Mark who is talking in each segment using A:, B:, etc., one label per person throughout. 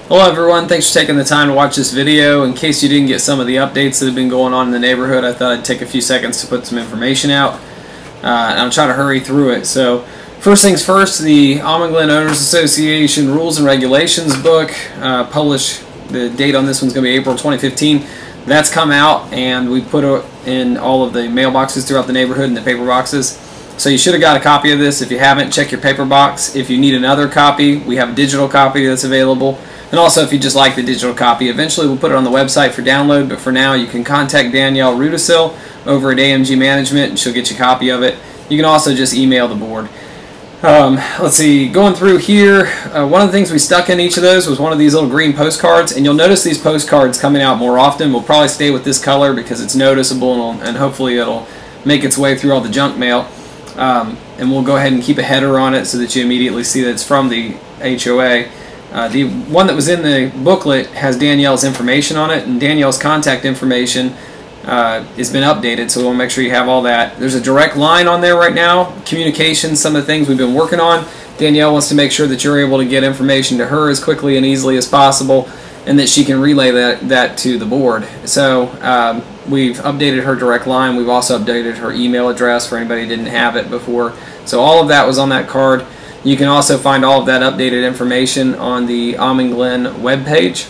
A: Hello everyone, thanks for taking the time to watch this video. In case you didn't get some of the updates that have been going on in the neighborhood, I thought I'd take a few seconds to put some information out, and I'll try to hurry through it. So first things first, the Glen Owners Association Rules and Regulations book, published, the date on this one's going to be April 2015. That's come out, and we put it in all of the mailboxes throughout the neighborhood and the paper boxes. So you should have got a copy of this. If you haven't, check your paper box. If you need another copy, we have a digital copy that's available. And also, if you just like the digital copy, eventually we'll put it on the website for download, but for now you can contact Danielle Rudisil over at AMG Management and she'll get you a copy of it. You can also just email the board. Let's see, going through here, one of the things we stuck in each of those was one of these little green postcards, and you'll notice these postcards coming out more often. We'll probably stay with this color because it's noticeable, and hopefully it'll make its way through all the junk mail. And we'll go ahead and keep a header on it so that you immediately see that it's from the HOA. The one that was in the booklet has Danielle's information on it, and Danielle's contact information has been updated, so we'll make sure you have all that. There's a direct line on there right now, communications, some of the things we've been working on. Danielle wants to make sure that you're able to get information to her as quickly and easily as possible, and that she can relay that to the board. So we've updated her direct line. We've also updated her email address for anybody who didn't have it before. So all of that was on that card. You can also find all of that updated information on the Glen webpage,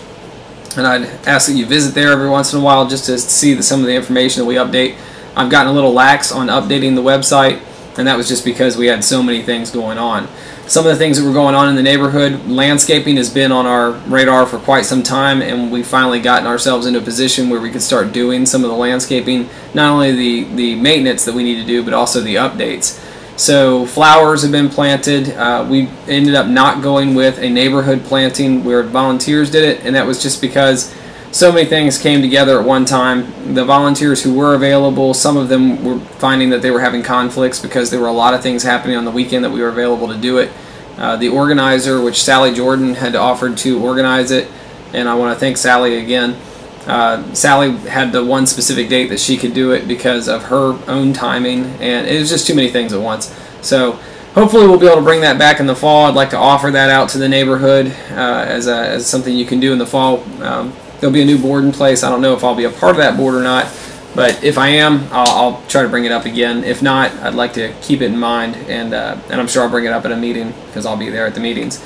A: and I'd ask that you visit there every once in a while just to see some of the information that we update. I've gotten a little lax on updating the website, and that was just because we had so many things going on. Some of the things that were going on in the neighborhood, landscaping has been on our radar for quite some time, and we've finally gotten ourselves into a position where we could start doing some of the landscaping, not only the maintenance that we need to do, but also the updates. So flowers have been planted. We ended up not going with a neighborhood planting where volunteers did it, and that was just because so many things came together at one time. The volunteers who were available, some of them were finding that they were having conflicts because there were a lot of things happening on the weekend that we were available to do it. The organizer, which Sally Jordan had offered to organize it, and I want to thank Sally again. Sally had the one specific date that she could do it because of her own timing, and it was just too many things at once. So hopefully we'll be able to bring that back in the fall. I'd like to offer that out to the neighborhood as something you can do in the fall. There'll be a new board in place. I don't know if I'll be a part of that board or not, but if I am, I'll try to bring it up again. If not, I'd like to keep it in mind, and I'm sure I'll bring it up at a meeting because I'll be there at the meetings.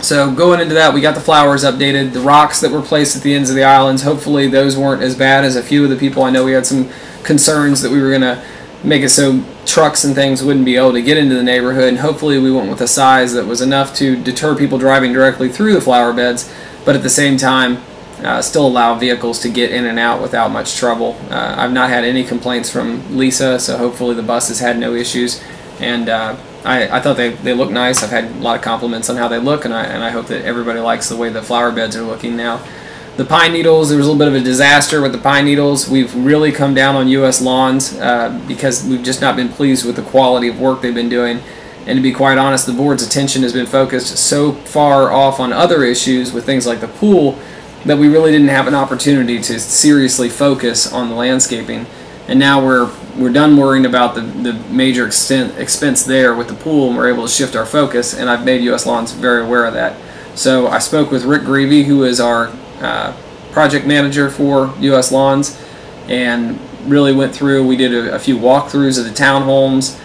A: So going into that, we got the flowers updated, the rocks that were placed at the ends of the islands. Hopefully those weren't as bad as a few of the people. I know we had some concerns that we were going to make it so trucks and things wouldn't be able to get into the neighborhood, and hopefully we went with a size that was enough to deter people driving directly through the flower beds, but at the same time still allow vehicles to get in and out without much trouble. I've not had any complaints from Lisa, so hopefully the buses had no issues, and I thought they look nice. I've had a lot of compliments on how they look, and I hope that everybody likes the way the flower beds are looking now. The pine needles, there was a little bit of a disaster with the pine needles. We've really come down on U.S. Lawns because we've just not been pleased with the quality of work they've been doing. And to be quite honest, the board's attention has been focused so far off on other issues with things like the pool that we really didn't have an opportunity to seriously focus on the landscaping. And now we're done worrying about the major expense there with the pool, and we're able to shift our focus, and I've made U.S. Lawns very aware of that. So I spoke with Rick Greavy, who is our project manager for U.S. Lawns, and really went through, we did a few walkthroughs of the townhomes,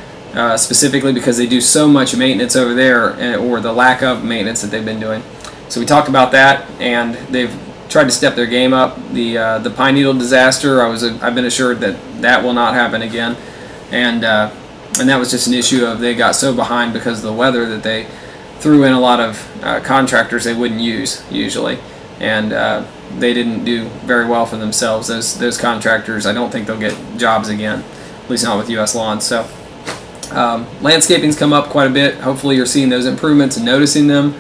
A: specifically because they do so much maintenance over there, or the lack of maintenance that they've been doing. So we talked about that, and they've tried to step their game up. The pine needle disaster, I've been assured that will not happen again, and that was just an issue of they got so behind because of the weather that they threw in a lot of contractors they wouldn't use usually, and they didn't do very well for themselves. Those contractors, I don't think they'll get jobs again, at least not with U.S. Lawns. So landscaping's come up quite a bit. Hopefully you're seeing those improvements and noticing them.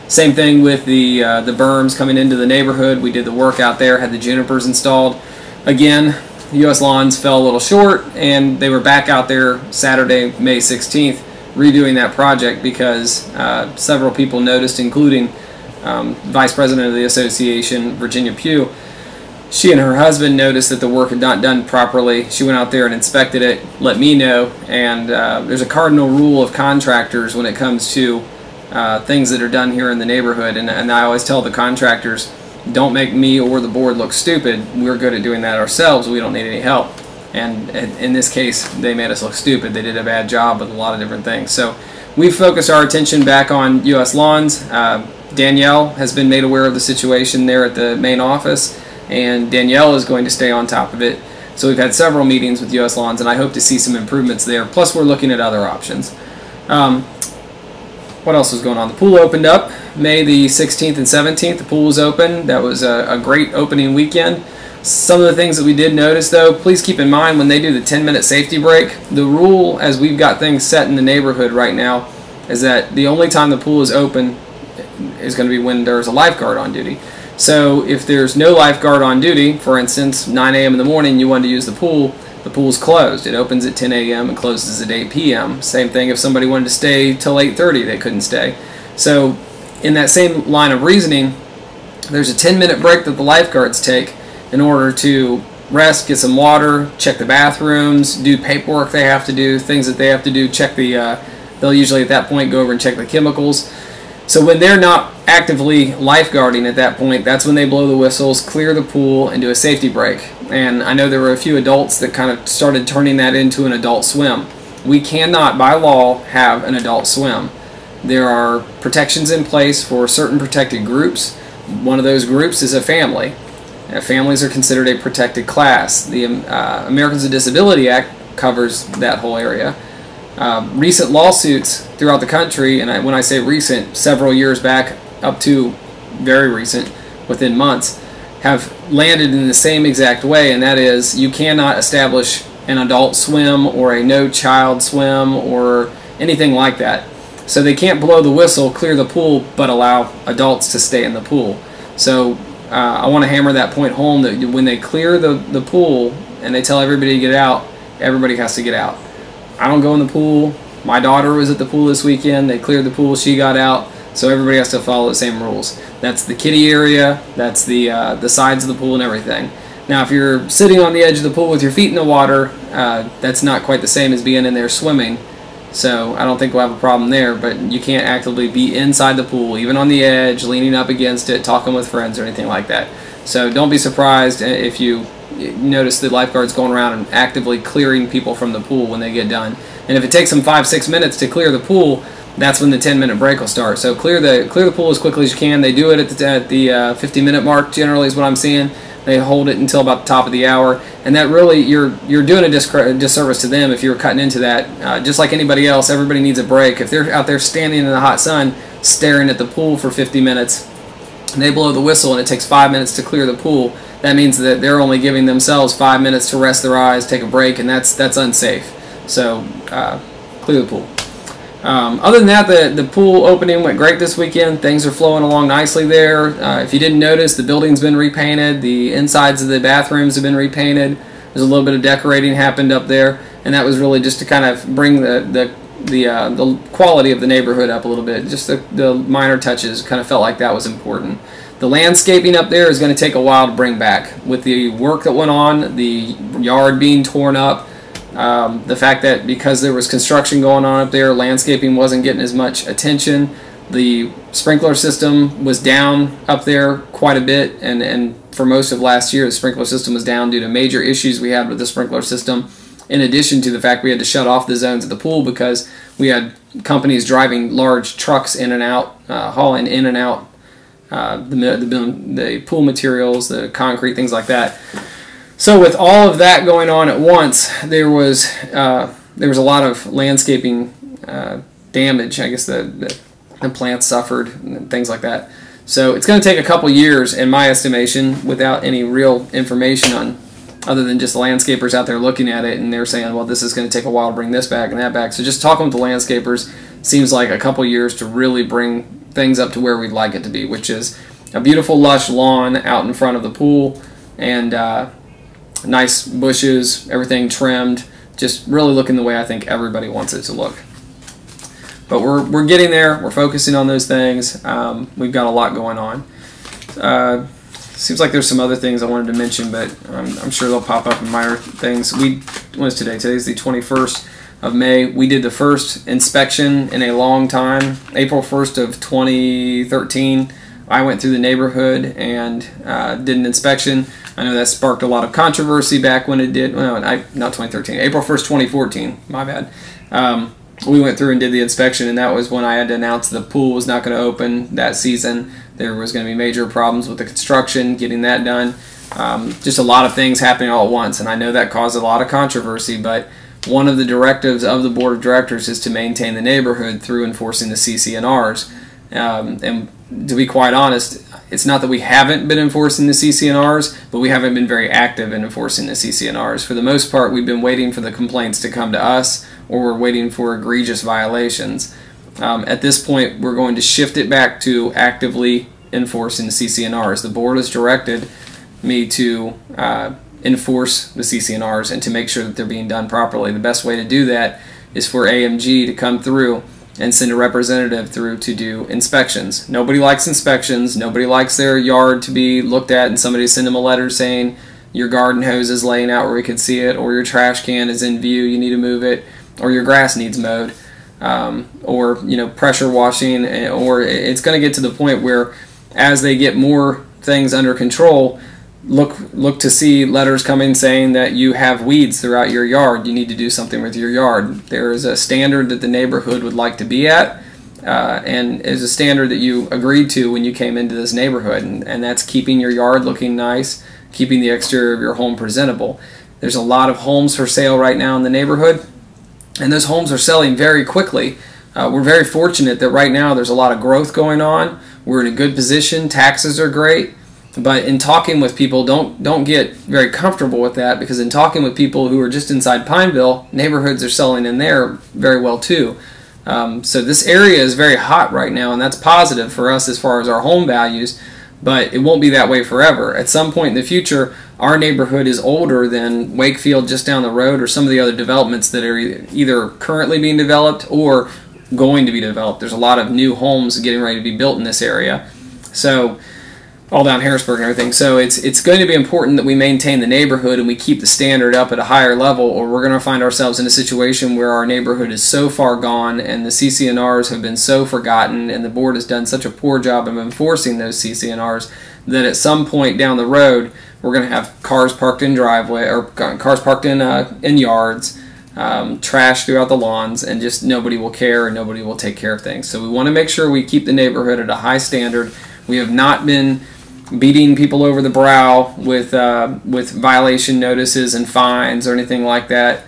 A: Same thing with the berms coming into the neighborhood. We did the work out there, had the junipers installed. Again, U.S. Lawns fell a little short, and they were back out there Saturday, May 16th, redoing that project because several people noticed, including Vice President of the Association, Virginia Pugh. She and her husband noticed that the work had not done properly. She went out there and inspected it, let me know, and there's a cardinal rule of contractors when it comes to things that are done here in the neighborhood. And I always tell the contractors, don't make me or the board look stupid. We're good at doing that ourselves. We don't need any help. And in this case, they made us look stupid. They did a bad job with a lot of different things. So we've focused our attention back on U.S. Lawns. Danielle has been made aware of the situation there at the main office, and Danielle is going to stay on top of it. So we've had several meetings with U.S. Lawns, and I hope to see some improvements there. Plus, we're looking at other options. What else was going on? The pool opened up May the 16th and 17th. The pool was open. That was a great opening weekend. Some of the things that we did notice, though, please keep in mind when they do the 10-minute safety break, the rule as we've got things set in the neighborhood right now is that the only time the pool is open is going to be when there's a lifeguard on duty. So if there's no lifeguard on duty, for instance, 9 a.m. in the morning, you want to use the pool's closed. It opens at 10 a.m. and closes at 8 p.m. Same thing if somebody wanted to stay till 8:30, they couldn't stay. So in that same line of reasoning, there's a 10-minute break that the lifeguards take in order to rest, get some water, check the bathrooms, do paperwork they have to do, things that they have to do, check the, they'll usually at that point go over and check the chemicals. So when they're not actively lifeguarding at that point, that's when they blow the whistles, clear the pool, and do a safety break. And I know there were a few adults that kind of started turning that into an adult swim. We cannot, by law, have an adult swim. There are protections in place for certain protected groups. One of those groups is a family. Families are considered a protected class. The Americans with Disability Act covers that whole area. Recent lawsuits throughout the country, and when I say recent, several years back up to very recent, within months, have landed in the same exact way, and that is you cannot establish an adult swim or a no child swim or anything like that. So they can't blow the whistle, clear the pool, but allow adults to stay in the pool. So I want to hammer that point home that when they clear the pool and they tell everybody to get out, everybody has to get out. I don't go in the pool. My daughter was at the pool this weekend. They cleared the pool. She got out. So everybody has to follow the same rules. That's the kiddie area. That's the sides of the pool and everything. Now, if you're sitting on the edge of the pool with your feet in the water, that's not quite the same as being in there swimming. So I don't think we'll have a problem there, but you can't actively be inside the pool, even on the edge, leaning up against it, talking with friends or anything like that. So don't be surprised if you notice the lifeguards going around and actively clearing people from the pool when they get done. And if it takes them 5-6 minutes to clear the pool, that's when the 10-minute break will start. So clear the pool as quickly as you can. They do it at the 50-minute mark generally is what I'm seeing. They hold it until about the top of the hour, and that really you're doing a disservice to them if you're cutting into that. Just like anybody else, everybody needs a break. If they're out there standing in the hot sun staring at the pool for 50 minutes, and they blow the whistle and it takes 5 minutes to clear the pool, that means that they're only giving themselves 5 minutes to rest their eyes, take a break, and that's unsafe. So clear the pool. Other than that, the pool opening went great this weekend. Things are flowing along nicely there. If you didn't notice, the building's been repainted. The insides of the bathrooms have been repainted. There's a little bit of decorating happened up there, and that was really just to kind of bring the quality of the neighborhood up a little bit. Just the minor touches, kind of felt like that was important. The landscaping up there is going to take a while to bring back. With the work that went on, the yard being torn up, the fact that because there was construction going on up there, landscaping wasn't getting as much attention. The sprinkler system was down up there quite a bit, and for most of last year the sprinkler system was down due to major issues we had with the sprinkler system, in addition to the fact we had to shut off the zones at the pool because we had companies driving large trucks in and out, hauling in and out the pool materials, the concrete, things like that. So with all of that going on at once, there was a lot of landscaping damage. I guess the plants suffered and things like that. So it's going to take a couple years, in my estimation, without any real information on, other than just the landscapers out there looking at it and they're saying, well, this is going to take a while to bring this back and that back. So just talking with the landscapers seems like a couple years to really bring things up to where we'd like it to be, which is a beautiful lush lawn out in front of the pool and nice bushes, everything trimmed, just really looking the way I think everybody wants it to look. But we're getting there. We're focusing on those things. We've got a lot going on. Seems like there's some other things I wanted to mention, but I'm sure they'll pop up in minor things. What is today? Today's the 21st. of May. We did the first inspection in a long time. April 1st of 2013, I went through the neighborhood and did an inspection. I know that sparked a lot of controversy back when it did. Well, not 2013. April 1st, 2014. My bad. We went through and did the inspection, and that was when I had to announce the pool was not going to open that season. There was going to be major problems with the construction, getting that done. Just a lot of things happening all at once, and I know that caused a lot of controversy, but one of the directives of the board of directors is to maintain the neighborhood through enforcing the CC&Rs. And to be quite honest, it's not that we haven't been enforcing the CC&Rs, but we haven't been very active in enforcing the CC&Rs. For the most part, we've been waiting for the complaints to come to us, or we're waiting for egregious violations. At this point, we're going to shift it back to actively enforcing the CC&Rs. The board has directed me to enforce the CC&Rs and to make sure that they're being done properly. The best way to do that is for AMG to come through and send a representative through to do inspections. Nobody likes inspections. Nobody likes their yard to be looked at and somebody send them a letter saying your garden hose is laying out where we can see it, or your trash can is in view, you need to move it, or your grass needs mowed, or pressure washing, or it's going to get to the point where as they get more things under control, look to see letters coming saying that you have weeds throughout your yard. You need to do something with your yard. There is a standard that the neighborhood would like to be at, and is a standard that you agreed to when you came into this neighborhood, and that's keeping your yard looking nice, keeping the exterior of your home presentable. There's a lot of homes for sale right now in the neighborhood, and those homes are selling very quickly. We're very fortunate that right now there's a lot of growth going on. We're in a good position. Taxes are great. But in talking with people, don't get very comfortable with that, because in talking with people who are just inside Pineville, neighborhoods are selling in there very well too. So this area is very hot right now, and that's positive for us as far as our home values, but it won't be that way forever. At some point in the future, our neighborhood is older than Wakefield just down the road, or some of the other developments that are either currently being developed or going to be developed. There's a lot of new homes getting ready to be built in this area. So all down Harrisburg and everything. So it's going to be important that we maintain the neighborhood and we keep the standard up at a higher level, or we're going to find ourselves in a situation where our neighborhood is so far gone and the CC&Rs have been so forgotten, and the board has done such a poor job of enforcing those CC&Rs that at some point down the road we're going to have cars parked in driveway, or cars parked in yards, trash throughout the lawns, and just nobody will care and nobody will take care of things. So we want to make sure we keep the neighborhood at a high standard. We have not been beating people over the brow with violation notices and fines or anything like that.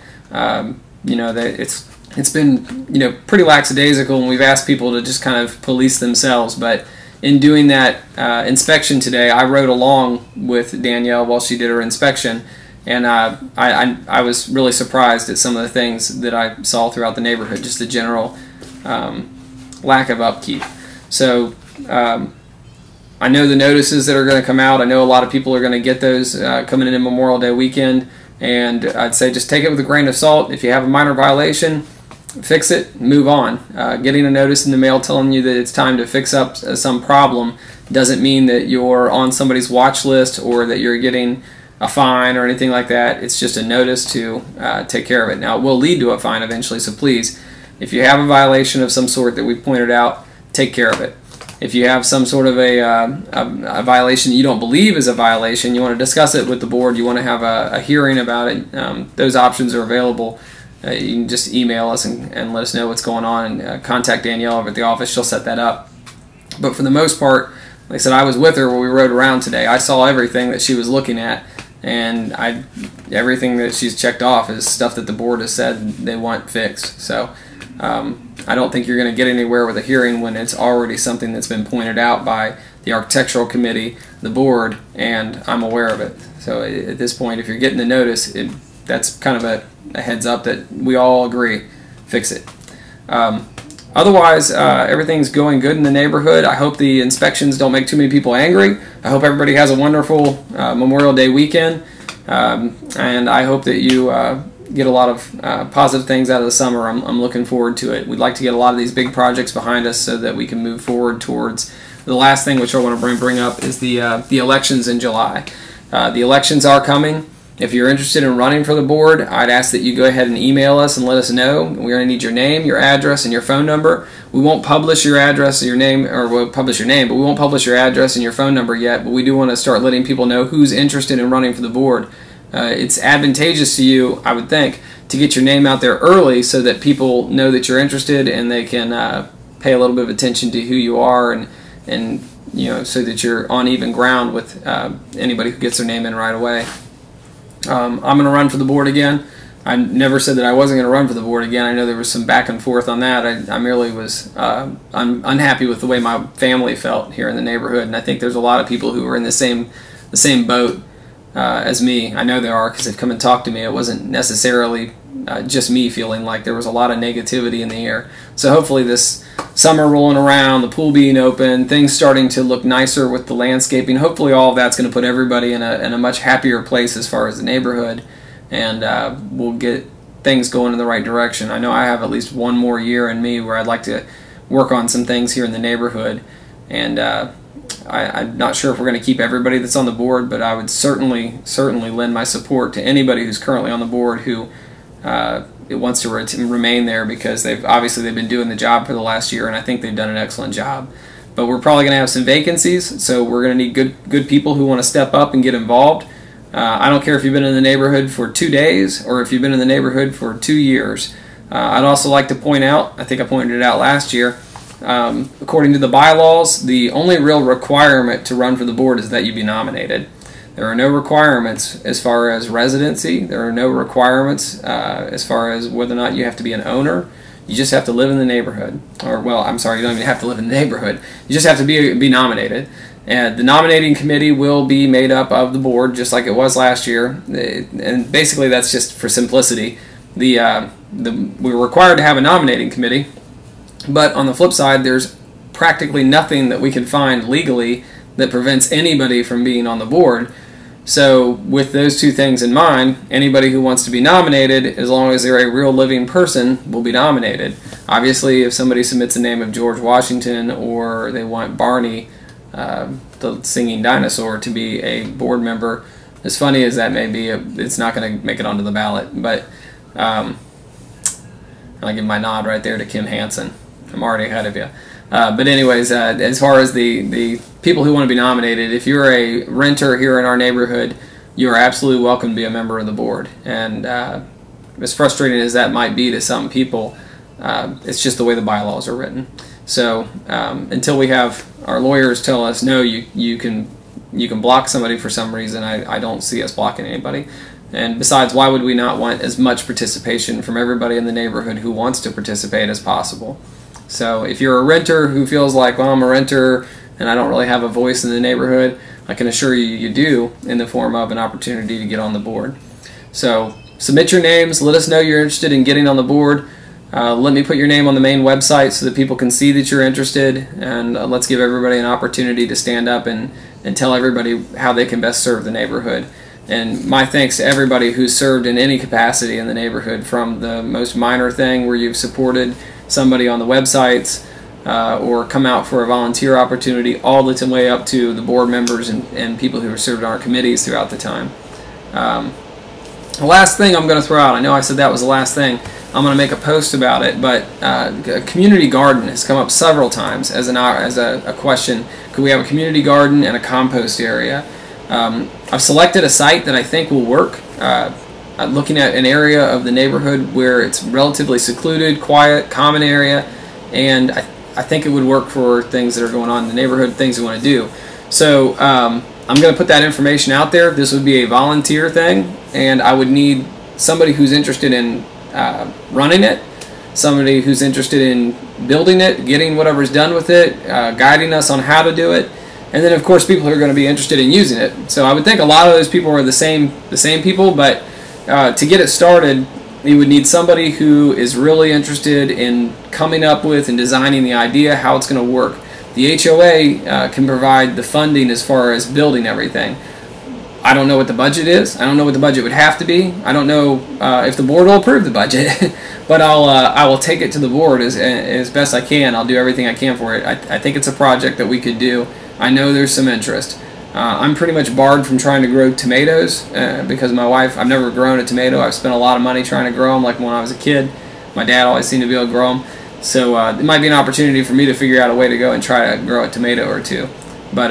A: It's been pretty lackadaisical, and we've asked people to just kind of police themselves. But in doing that inspection today, I rode along with Danielle while she did her inspection, and I was really surprised at some of the things that I saw throughout the neighborhood, just the general lack of upkeep. So I know the notices that are going to come out. I know a lot of people are going to get those coming in Memorial Day weekend, and I'd say just take it with a grain of salt. If you have a minor violation, fix it, move on. Getting a notice in the mail telling you that it's time to fix up some problem doesn't mean that you're on somebody's watch list or that you're getting a fine or anything like that. It's just a notice to take care of it. Now, it will lead to a fine eventually, so please, if you have a violation of some sort that we pointed out, take care of it. If you have some sort of a violation you don't believe is a violation, you want to discuss it with the board, you want to have a hearing about it, those options are available. You can just email us and let us know what's going on, and contact Danielle over at the office. She'll set that up. But for the most part, like I said, I was with her when we rode around today. I saw everything that she was looking at, and everything that she's checked off is stuff that the board has said they want fixed. So I don't think you're going to get anywhere with a hearing when it's already something that's been pointed out by the architectural committee, the board, and I'm aware of it. So at this point, if you're getting the notice, that's kind of a heads up that we all agree, fix it. Otherwise, everything's going good in the neighborhood. I hope the inspections don't make too many people angry. I hope everybody has a wonderful Memorial Day weekend, and I hope that you get a lot of positive things out of the summer. I'm looking forward to it. We'd like to get a lot of these big projects behind us so that we can move forward towards the last thing, which I want to bring up, is the elections in July. The elections are coming. If you're interested in running for the board, I'd ask that you go ahead and email us and let us know. We're going to need your name, your address, and your phone number. We won't publish your address or your name, or we'll publish your name, but we won't publish your address and your phone number yet. But we do want to start letting people know who's interested in running for the board. It's advantageous to you, I would think, to get your name out there early so that people know that you're interested and they can pay a little bit of attention to who you are, and so that you're on even ground with anybody who gets their name in right away. I'm going to run for the board again. I never said that I wasn't going to run for the board again. I know there was some back and forth on that. I merely was I'm unhappy with the way my family felt here in the neighborhood, and I think there's a lot of people who are in the same boat as me. I know there are, because they've come and talked to me. It wasn't necessarily just me feeling like there was a lot of negativity in the air. So hopefully this summer rolling around, the pool being open, things starting to look nicer with the landscaping, hopefully all of that's going to put everybody in a much happier place as far as the neighborhood, and we'll get things going in the right direction. I know I have at least one more year in me where I'd like to work on some things here in the neighborhood, and I'm not sure if we're going to keep everybody that's on the board, but I would certainly lend my support to anybody who's currently on the board who it wants to remain there, because they've been doing the job for the last year, and I think they've done an excellent job. But we're probably going to have some vacancies, so we're going to need good people who want to step up and get involved. I don't care if you've been in the neighborhood for 2 days or if you've been in the neighborhood for 2 years. I'd also like to point out, I think I pointed it out last year, according to the bylaws, the only real requirement to run for the board is that you be nominated. There are no requirements as far as residency. There are no requirements as far as whether or not you have to be an owner. You just have to live in the neighborhood. Or, well, I'm sorry, you don't even have to live in the neighborhood. You just have to be nominated. And the nominating committee will be made up of the board, just like it was last year. And basically that's just for simplicity. We're required to have a nominating committee, but on the flip side, there's practically nothing that we can find legally that prevents anybody from being on the board. So with those two things in mind, anybody who wants to be nominated, as long as they're a real living person, will be nominated. Obviously, if somebody submits the name of George Washington, or they want Barney, the singing dinosaur, to be a board member, as funny as that may be, it's not going to make it onto the ballot. But I'll give my nod right there to Kim Hansen. I'm already ahead of you. But anyways, as far as the people who want to be nominated, if you're a renter here in our neighborhood, you are absolutely welcome to be a member of the board. And as frustrating as that might be to some people, it's just the way the bylaws are written. So until we have our lawyers tell us, no, you can block somebody for some reason, I don't see us blocking anybody. And besides, why would we not want as much participation from everybody in the neighborhood who wants to participate as possible? So if you're a renter who feels like, well, I'm a renter and I don't really have a voice in the neighborhood, I can assure you you do, in the form of an opportunity to get on the board. So submit your names, let us know you're interested in getting on the board. Let me put your name on the main website so that people can see that you're interested, and let's give everybody an opportunity to stand up and tell everybody how they can best serve the neighborhood. And my thanks to everybody who's served in any capacity in the neighborhood, from the most minor thing where you've supported somebody on the websites or come out for a volunteer opportunity, all the way up to the board members and people who have served on our committees throughout the time. The last thing I'm going to throw out, I know I said that was the last thing, I'm going to make a post about it, but a community garden has come up several times as a question. Could we have a community garden and a compost area? I've selected a site that I think will work. I'm looking at an area of the neighborhood where it's relatively secluded, quiet, common area, and I think it would work for things that are going on in the neighborhood, things we want to do. So I'm going to put that information out there. This would be a volunteer thing, and I would need somebody who's interested in running it, somebody who's interested in building it, getting whatever's done with it, guiding us on how to do it, and then of course people who are going to be interested in using it. So I would think a lot of those people are the same people, but to get it started, you would need somebody who is really interested in coming up with and designing the idea how it's going to work. The HOA can provide the funding as far as building everything. I don't know what the budget is. I don't know what the budget would have to be. I don't know if the board will approve the budget, but I will take it to the board as best I can. I'll do everything I can for it. I think it's a project that we could do. I know there's some interest. I'm pretty much barred from trying to grow tomatoes because my wife, I've never grown a tomato. I've spent a lot of money trying to grow them, like when I was a kid. My dad always seemed to be able to grow them. So it might be an opportunity for me to figure out a way to go and try to grow a tomato or two. But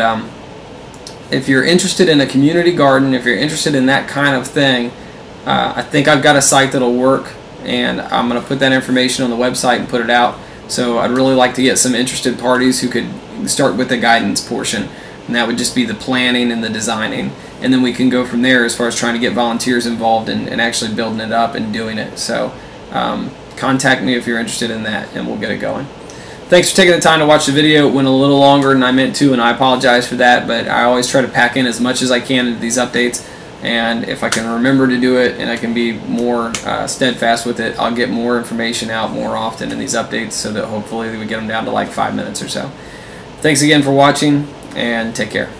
A: if you're interested in a community garden, if you're interested in that kind of thing, I think I've got a site that'll work, and I'm going to put that information on the website and put it out. So I'd really like to get some interested parties who could start with the guidance portion. And that would just be the planning and the designing, and then we can go from there as far as trying to get volunteers involved and actually building it up and doing it. So contact me if you're interested in that, and we'll get it going. Thanks for taking the time to watch the video. It went a little longer than I meant to, and I apologize for that, but I always try to pack in as much as I can into these updates, and if I can remember to do it and I can be more steadfast with it, I'll get more information out more often in these updates so that hopefully we get them down to like 5 minutes or so. Thanks again for watching, and take care.